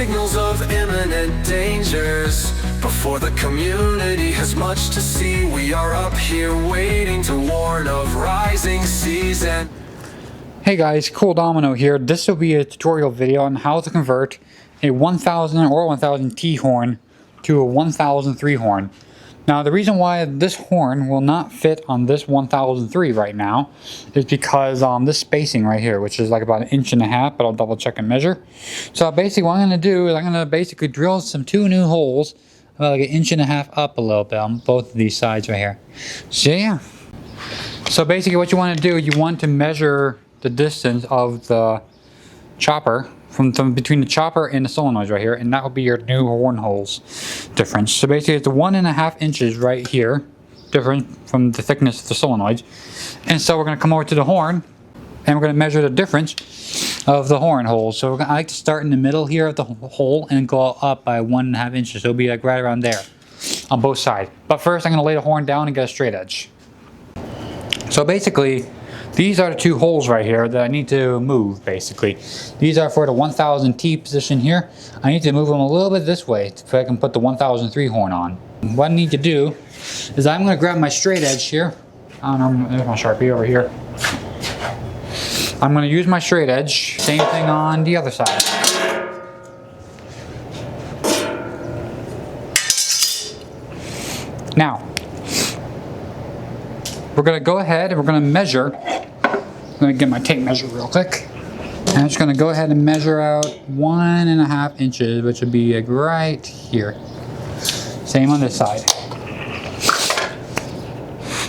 signals of imminent dangers. Before the community has much to see, we are up here waiting to warn of rising seas. And hey guys, cooldomino here. This will be a tutorial video on how to convert a 1000 or 1000 T horn to a 1003 horn. Now the reason why this horn will not fit on this 1003 right now is because this spacing right here, which is like about 1.5 inches, but I'll double check and measure. So basically what I'm going to do is I'm going to basically drill two new holes about like 1.5 inches up a little bit on both of these sides right here. So yeah. So basically what you want to do, you want to measure the distance of the chopper from between the chopper and the solenoids right here, and that will be your new horn holes difference. So basically it's 1.5 inches right here different from the thickness of the solenoids. And so we're going to come over to the horn and we're going to measure the difference of the horn holes. So I like to start in the middle here of the hole and go up by 1.5 inches. So it'll be like right around there on both sides. But first I'm going to lay the horn down and get a straight edge. So basically these are the two holes right here that I need to move, basically. These are for the 1000 T position here. I need to move them a little bit this way so I can put the 1003 horn on. What I need to do is I'm going to grab my straight edge here. I don't know, there's my Sharpie over here. I'm going to use my straight edge. Same thing on the other side. Now, we're going to go ahead and we're going to measure. Let me get my tape measure real quick. I'm just going to go ahead and measure out 1.5 inches, which would be like right here. Same on this side.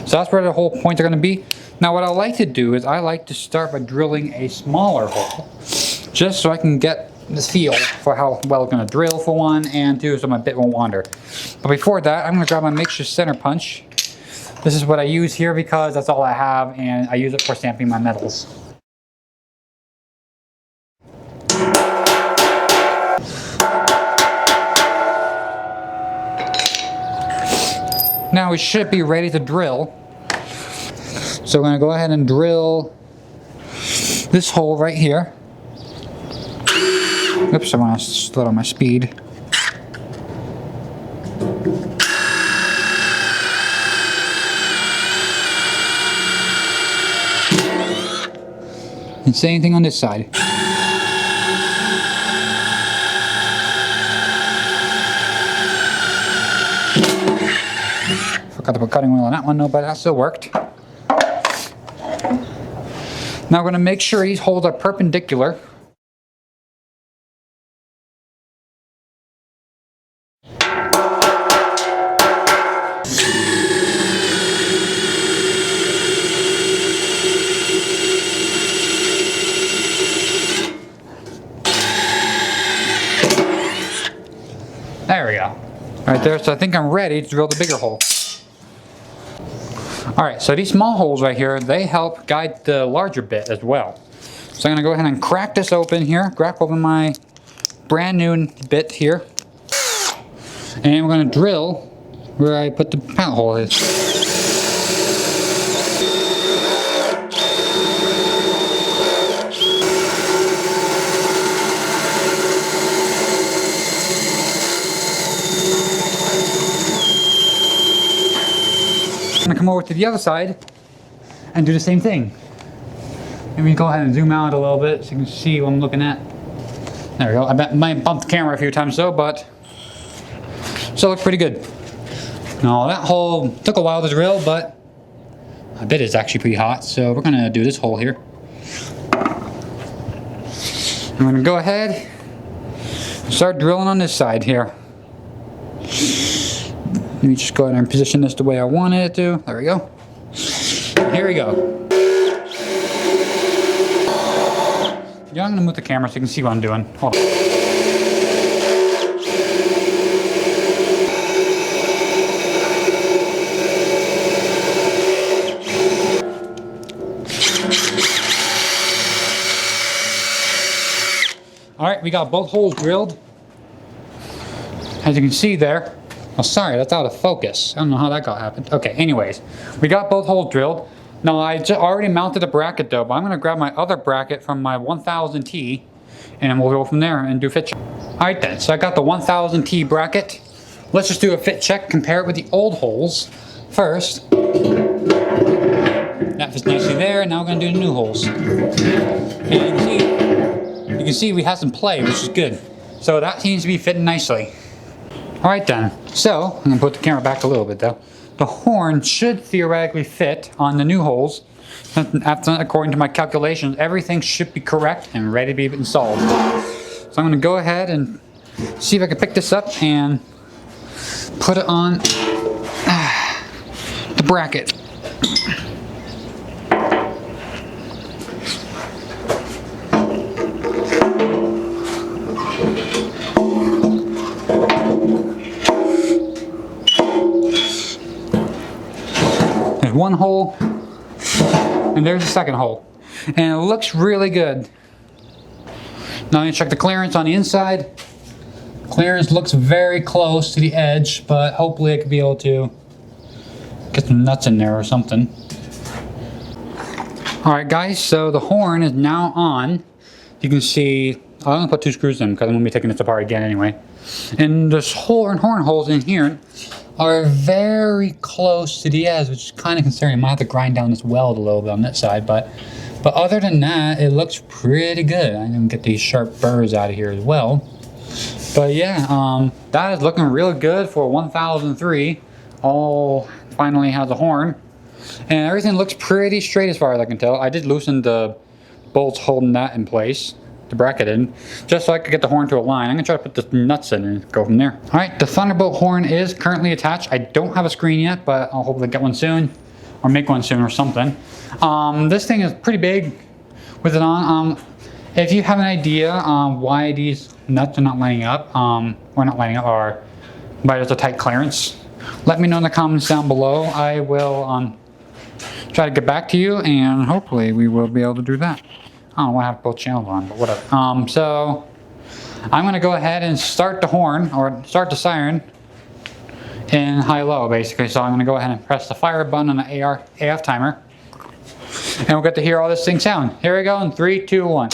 So that's where the whole points are going to be. Now what I like to do is I like to start by drilling a smaller hole, just so I can get this feel for how well it's going to drill for one, and two, so my bit won't wander. But before that, I'm going to grab my makeshift center punch. This is what I use here because that's all I have, and I use it for stamping my metals. Now we should be ready to drill. So we're going to go ahead and drill this hole right here. Oops, I want to slow down my speed. And same thing on this side. Forgot to put cutting wheel on that one though, but that still worked. Now we're going to make sure these holes are perpendicular. There we go. Right there, so I think I'm ready to drill the bigger hole. Alright, so these small holes right here, they help guide the larger bit as well. So I'm going to go ahead and crack this open here, crack open my brand new bit here. And we're going to drill where I put the pallet hole is. I'm going to come over to the other side and do the same thing. Maybe go ahead and zoom out a little bit so you can see what I'm looking at. There we go. I might bump the camera a few times though, but still looks pretty good. Now that hole took a while to drill, but my bit is actually pretty hot, so we're going to do this hole here. I'm going to go ahead and start drilling on this side here. Let me just go ahead and position this the way I wanted it to. There we go. Here we go. Yeah, I'm going to move the camera so you can see what I'm doing. Hold on. Alright, we got both holes drilled. As you can see there. Oh, sorry, that's out of focus. I don't know how that got happened. Okay, anyways, we got both holes drilled. Now, I already mounted a bracket though, but I'm going to grab my other bracket from my 1000 T and then we'll go from there and do fit check. Alright then, so I got the 1000T bracket. Let's just do a fit check, compare it with the old holes. First, that fits nicely there, now we're going to do the new holes. And you can see we have some play, which is good. So that seems to be fitting nicely. Alright then, so, I'm going to put the camera back a little bit though. The horn should theoretically fit on the new holes. According to my calculations, everything should be correct and ready to be installed. So I'm going to go ahead and see if I can pick this up and put it on the bracket. There's one hole, and there's the second hole. And it looks really good. Now I'm going to check the clearance on the inside. Clearance looks very close to the edge, but hopefully I could be able to get some nuts in there or something. Alright guys, so the horn is now on. You can see, I'm going to put 2 screws in because I'm going to be taking this apart again anyway. And this horn holes in here are very close to the edge, which is kind of concerning. I might have to grind down this weld a little bit on that side, but other than that, it looks pretty good. I'm going to get these sharp burrs out of here as well. But yeah, that is looking really good for 1003. All finally has a horn. And everything looks pretty straight as far as I can tell. I did loosen the bolts holding that in place, the bracket in, just so I could get the horn to a line. I'm going to try to put the nuts in and go from there. Alright, the Thunderbolt horn is currently attached. I don't have a screen yet, but I'll hopefully get one soon. Or make one soon or something. This thing is pretty big with it on. If you have an idea why these nuts are not lining up, or not lining up, or why there's a tight clearance, let me know in the comments down below. I will try to get back to you, and hopefully we will be able to do that. I don't know why I have both channels on, but whatever. So I'm going to go ahead and start the horn, or start the siren in high-low basically. So I'm going to go ahead and press the fire button on the AF timer, and we'll get to hear all this thing sound. Here we go in 3, 2, 1.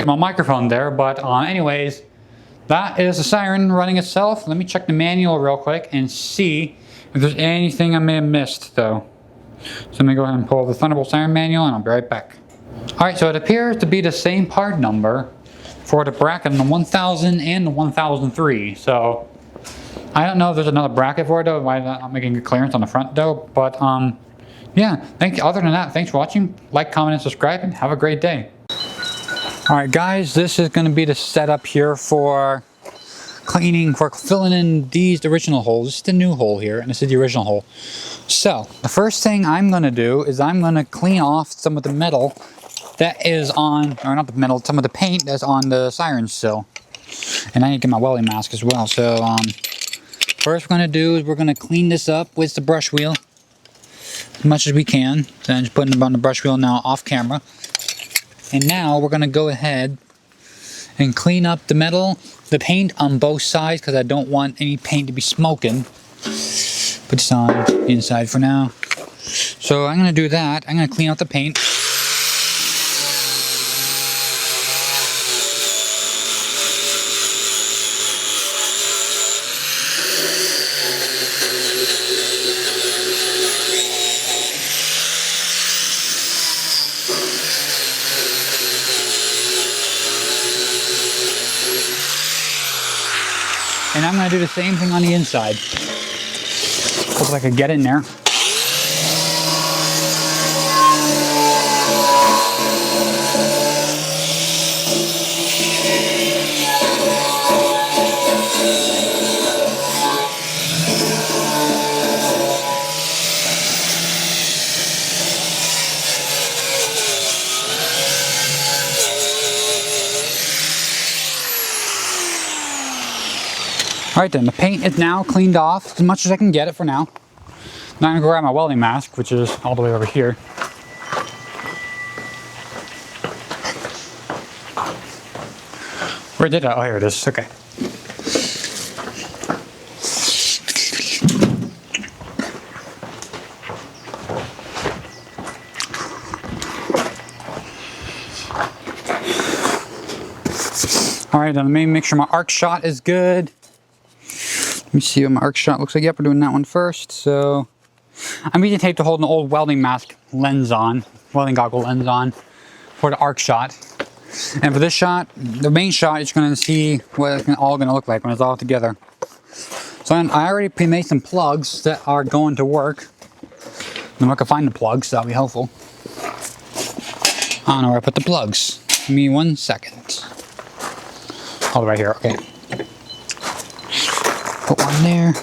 My microphone there, but anyways, that is the siren running itself. Let me check the manual real quick and see if there's anything I may have missed though. So let me go ahead and pull the Thunderbolt siren manual and I'll be right back. Alright, so it appears to be the same part number for the bracket on the 1000 and the 1003. So I don't know if there's another bracket for it though, why not making a clearance on the front though, but yeah, thank you. Other than that, thanks for watching. Like, comment, and subscribe, and have a great day. Alright guys, this is going to be the setup here for cleaning, for filling in these original holes. This is the new hole here, and this is the original hole. So, the first thing I'm going to do is I'm going to clean off some of the metal that is on, or not the metal, some of the paint that's on the siren sill. And I need to get my welding mask as well. So, first we're going to do is we're going to clean this up with the brush wheel as much as we can. So I'm just putting it on the brush wheel now off camera. And now we're going to go ahead and clean up the metal, the paint on both sides, because I don't want any paint to be smoking. Put this on the inside for now. So I'm going to do that. I'm going to clean out the paint. And I'm going to do the same thing on the inside. Hope I could get in there. Alright then, the paint is now cleaned off as much as I can get it for now. Now I'm going to grab my welding mask, which is all the way over here. Where did I? Oh, here it is. Okay. Alright, then let me make sure my arc shot is good. Let me see what my arc shot looks like. Yep, we're doing that one first. So I'm using tape to hold an old welding mask lens on, welding goggle lens on for the arc shot. And for this shot, the main shot, you're going to see what it's all going to look like when it's all together. So I already pre-made some plugs that are going to work. And I can find the plugs, so that'll be helpful. I don't know where I put the plugs. Give me 1 second. Oh, right here, okay. Put one there.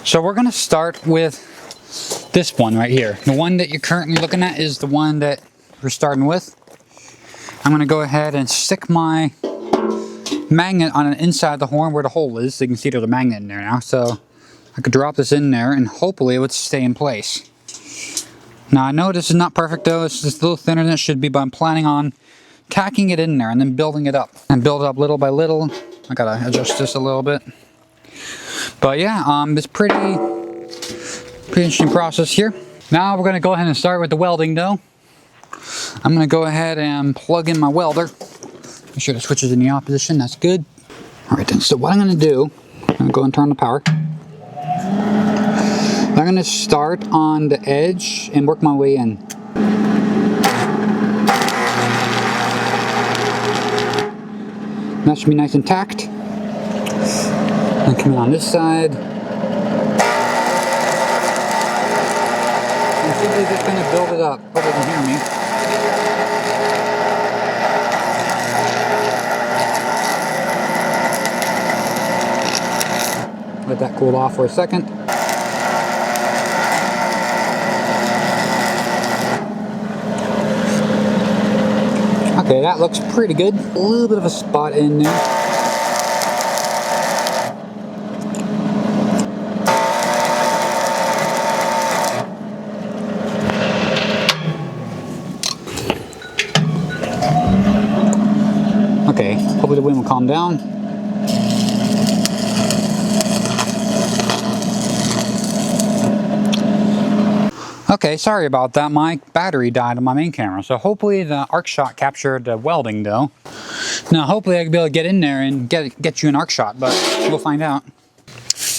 So we're gonna start with this one right here. The one that you're currently looking at is the one that we're starting with. I'm gonna go ahead and stick my magnet on the inside of the horn where the hole is, so you can see there's a magnet in there now. So I could drop this in there and hopefully it would stay in place. Now I know this is not perfect though, it's just a little thinner than it should be, but I'm planning on tacking it in there and then building it up. And build it up little by little. I gotta adjust this a little bit. But yeah, it's pretty interesting process here. Now we're gonna go ahead and start with the welding though. I'm gonna go ahead and plug in my welder. Make sure the switch is in the opposition, that's good. Alright then, so what I'm gonna do, I'm gonna go and turn the power. I'm gonna start on the edge and work my way in. That should be nice and tacked. And come in on this side. I'm simply just going to build it up. Hope you can hear me. Let that cool off for a second. Okay, that looks pretty good. A little bit of a spot in there. Okay, hopefully the wind will calm down. Okay, sorry about that. My battery died on my main camera, so hopefully the arc shot captured the welding though. Now hopefully I can be able to get in there and get you an arc shot, but we'll find out.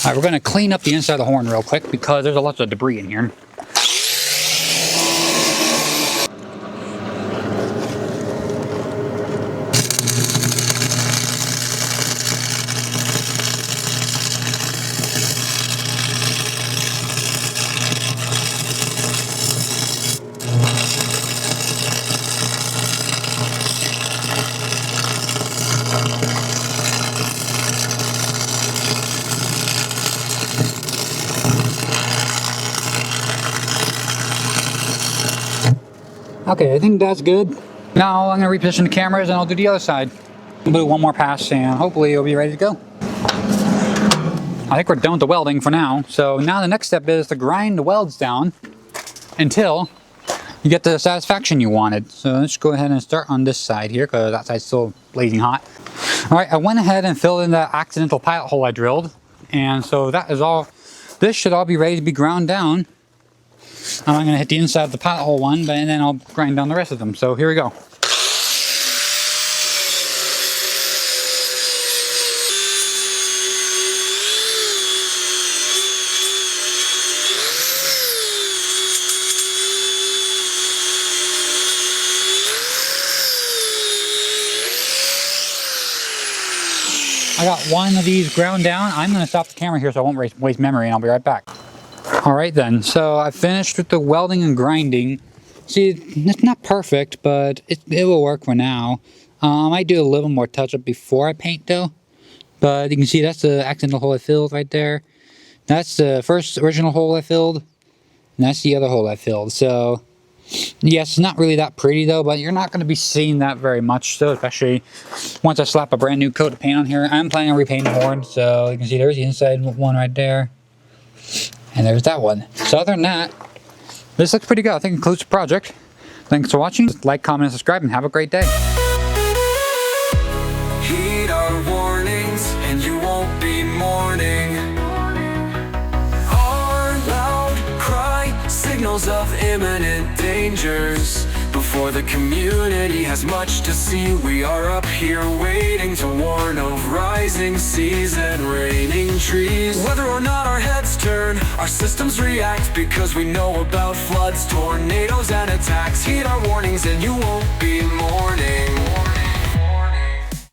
Alright, we're going to clean up the inside of the horn real quick because there's a lot of debris in here. Okay, I think that's good. Now I'm going to reposition the cameras and I'll do the other side. We'll do one more pass and hopefully it'll be ready to go. I think we're done with the welding for now. So now the next step is to grind the welds down until you get the satisfaction you wanted. So let's go ahead and start on this side here because that side's still blazing hot. Alright, I went ahead and filled in the accidental pilot hole I drilled. And so that is all. This should all be ready to be ground down. I'm going to hit the inside of the pilot hole one, and then I'll grind down the rest of them. So here we go. I got one of these ground down. I'm going to stop the camera here so I won't waste memory, and I'll be right back. Alright then, so I finished with the welding and grinding. See, it's not perfect, but it will work for now. I might do a little more touch-up before I paint though. But you can see that's the accidental hole I filled right there. That's the first original hole I filled. And that's the other hole I filled. So, yes, it's not really that pretty though, but you're not going to be seeing that very much so, especially once I slap a brand new coat of paint on here. I'm planning on repainting the horn, so you can see there's the inside one right there. And there's that one. So other than that, this looks pretty good. I think it concludes the project. Thanks for watching. Like, comment, and subscribe, and have a great day. Heed our warnings, and you won't be mourning. Our loud cry signals of imminent dangers. Before the community has much to see, we are up here waiting to warn of rising seas and raining trees. Whether or not our heads turn, our systems react, because we know about floods, tornadoes, and attacks. Heed our warnings and you won't be mourning.